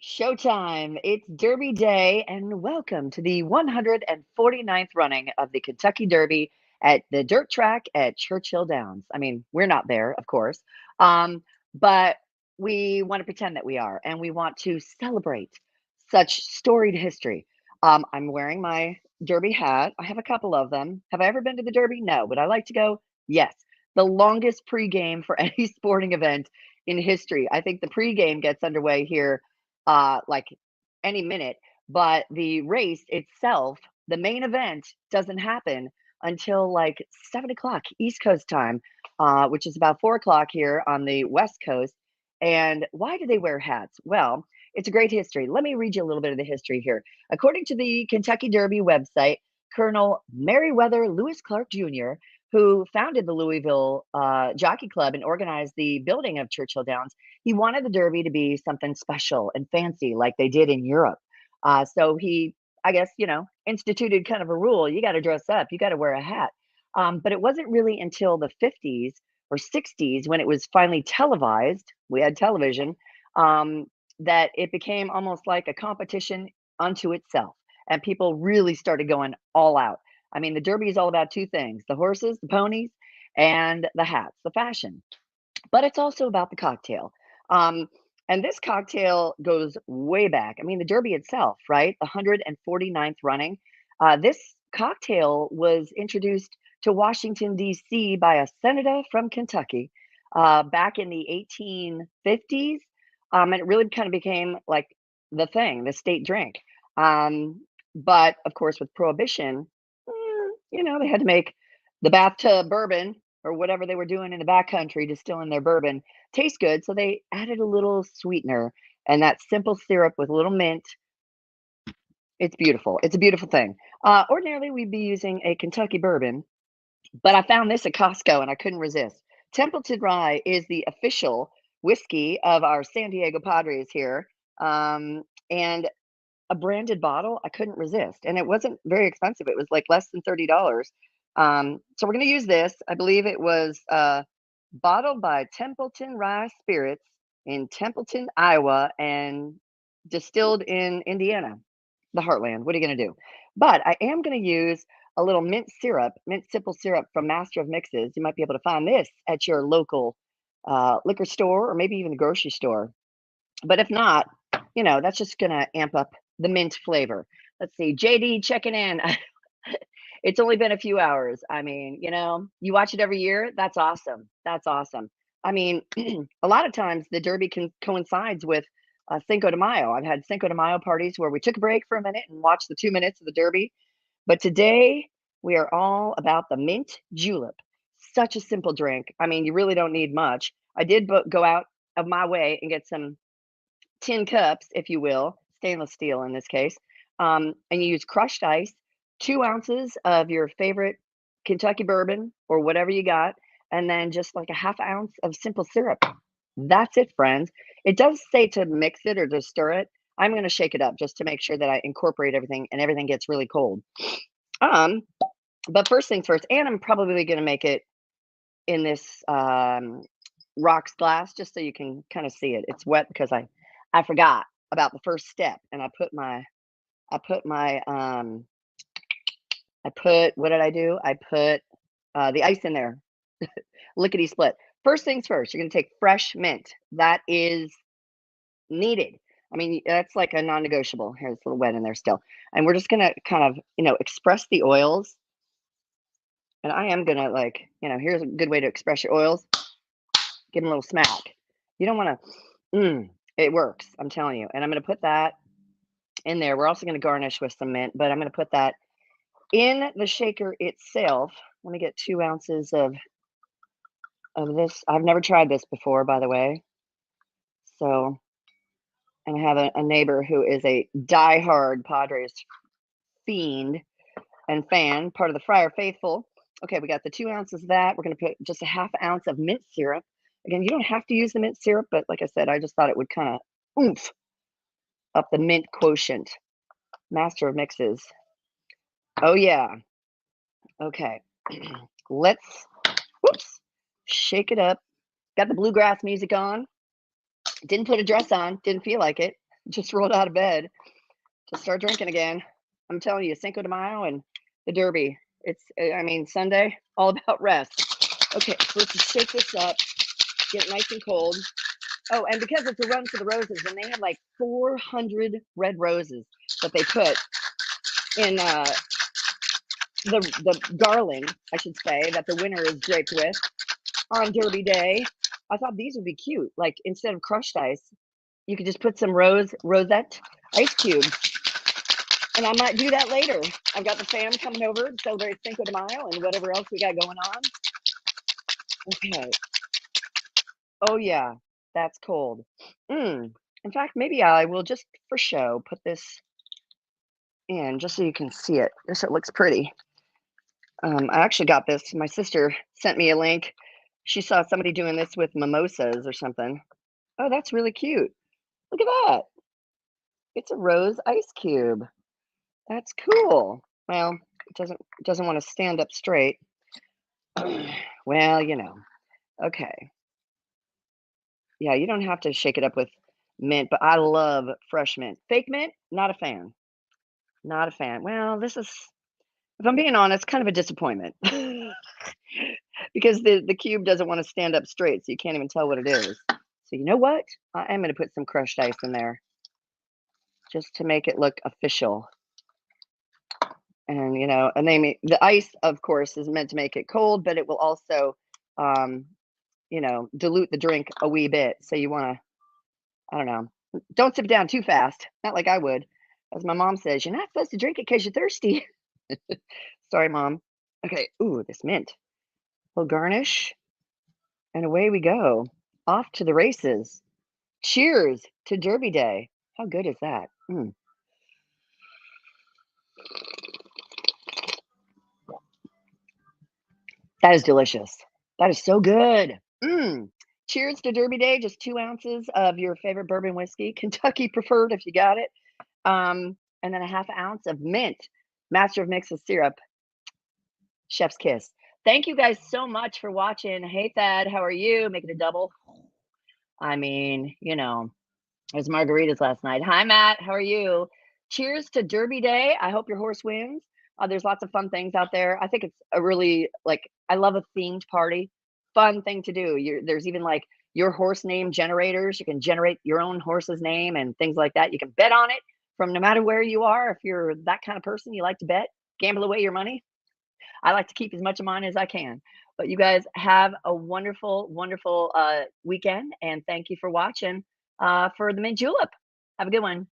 Showtime. It's Derby Day, and welcome to the 149th running of the Kentucky Derby at the dirt track at Churchill Downs. I mean, we're not there, of course, but we want to pretend that we are, and we want to celebrate such storied history. I'm wearing my Derby hat. I have a couple of them. Have I ever been to the Derby? No. Would I like to go? Yes. The longest pregame for any sporting event in history. I think the pregame gets underway here like any minute. But the race itself, the main event, doesn't happen until like 7 o'clock East Coast time, which is about 4 o'clock here on the West Coast. And why do they wear hats? Well, it's a great history. Let me read you a little bit of the history here. According to the Kentucky Derby website, Colonel Meriwether Lewis Clark Jr., who founded the Louisville Jockey Club and organized the building of Churchill Downs, he wanted the Derby to be something special and fancy like they did in Europe. So he, I guess, instituted kind of a rule. You got to dress up, you got to wear a hat. But it wasn't really until the 50s or 60s when it was finally televised, we had television, that it became almost like a competition unto itself. And people really started going all out. I mean, the Derby is all about two things: the horses, the ponies, and the hats, the fashion. But it's also about the cocktail. Um, and this cocktail goes way back. I mean, the Derby itself, right? The 149th running. This cocktail was introduced to Washington, D.C. by a senator from Kentucky back in the 1850s. And it really kind of became like the thing, the state drink. But of course, with Prohibition, they had to make the bathtub bourbon or whatever they were doing in the backcountry, distilling their bourbon, taste good. So they added a little sweetener and that simple syrup with a little mint. It's beautiful. It's a beautiful thing. Ordinarily, we'd be using a Kentucky bourbon, but I found this at Costco and I couldn't resist. Templeton Rye is the official whiskey of our San Diego Padres here. And a branded bottle, I couldn't resist. And it wasn't very expensive. It was like less than $30. So we're going to use this. I believe it was bottled by Templeton Rye Spirits in Templeton, Iowa, and distilled in Indiana, the heartland. What are you going to do? But I am going to use a little mint simple syrup from Master of Mixes. You might be able to find this at your local liquor store or maybe even the grocery store. But if not, that's just going to amp up the mint flavor. Let's see. JD checking in. It's only been a few hours. I mean, you watch it every year. That's awesome. That's awesome. I mean, a lot of times the Derby coincides with Cinco de Mayo. I've had Cinco de Mayo parties where we took a break for a minute and watched the 2 minutes of the Derby. But today we are all about the mint julep. Such a simple drink. I mean, you really don't need much. I did go out of my way and get some tin cups, if you will, stainless steel in this case, and you use crushed ice, 2 ounces of your favorite Kentucky bourbon or whatever you got, and then just like a half ounce of simple syrup. That's it, friends. It does say to mix it or to stir it. I'm going to shake it up just to make sure that I incorporate everything and everything gets really cold. Um, but first things first, and I'm probably going to make it in this rocks glass just so you can kind of see it. It's wet because I forgot about the first step, and I put what did I do? I put the ice in there, lickety split. First things first, you're gonna take fresh mint. That is needed. I mean, that's like a non-negotiable. Here, it's a little wet in there still, and we're just gonna kind of express the oils. And I am gonna here's a good way to express your oils. Give them a little smack. You don't want to. It works. I'm telling you. And I'm gonna put that in there. We're also going to garnish with some mint, but I'm going to put that in the shaker itself. Let me get 2 ounces of this. I've never tried this before, by the way. So, and I have a neighbor who is a diehard Padres fiend and fan, part of the Friar Faithful. Okay, we got the 2 ounces of that. We're going to put just a half ounce of mint syrup. Again, you don't have to use the mint syrup, but like I said, I just thought it would kind of oomph up the mint quotient. Master of Mixes. Oh, yeah. Okay. Let's shake it up. Got the bluegrass music on. Didn't put a dress on. Didn't feel like it. Just rolled out of bed to start drinking again. I'm telling you, Cinco de Mayo and the Derby. I mean, Sunday, all about rest. Okay, so let's just shake this up, get it nice and cold. Oh, and because it's a run for the roses, and they have like 400 red roses that they put in the garland, I should say, that the winner is draped with on Derby Day. I thought these would be cute. Like instead of crushed ice, you could just put some rosette ice cubes, and I might do that later. I've got the fam coming over to celebrate Cinco de Mayo and whatever else we got going on. Okay. Oh yeah, that's cold. In fact, maybe I will just for show put this in just so you can see it. Just so it looks pretty. I actually got this. My sister sent me a link. She saw somebody doing this with mimosas or something. Oh, that's really cute. Look at that. It's a rose ice cube. That's cool. Well, it doesn't want to stand up straight. Well, Okay. Yeah, you don't have to shake it up with mint, but I love fresh mint. Fake mint, not a fan. Not a fan. Well, this is, if I'm being honest, kind of a disappointment because the cube doesn't want to stand up straight, so you can't even tell what it is. So you know what? I am going to put some crushed ice in there just to make it look official. And the ice, of course, is meant to make it cold, but it will also, um, dilute the drink a wee bit. So you want to, I don't know, don't sip it down too fast. Not like I would. As my mom says, you're not supposed to drink it because you're thirsty. Sorry, mom. Okay. Ooh, this mint. Little garnish, and away we go. Off to the races. Cheers to Derby Day. How good is that? That is delicious. That is so good. Cheers to Derby Day. Just 2 ounces of your favorite bourbon whiskey, Kentucky preferred if you got it. And then a half ounce of mint, master of mixes syrup, chef's kiss. Thank you guys so much for watching. Hey, Thad, how are you? Making a double. I mean, it was margaritas last night. Hi, Matt. How are you? Cheers to Derby Day. I hope your horse wins. There's lots of fun things out there. I think it's a really I love a themed party. Fun thing to do. There's even like your horse name generators. You can generate your own horse's name and things like that. You can bet on it from no matter where you are. If you're that kind of person, you like to bet, gamble away your money. I like to keep as much of mine as I can. But you guys have a wonderful, wonderful weekend. And thank you for watching for the Mint Julep. Have a good one.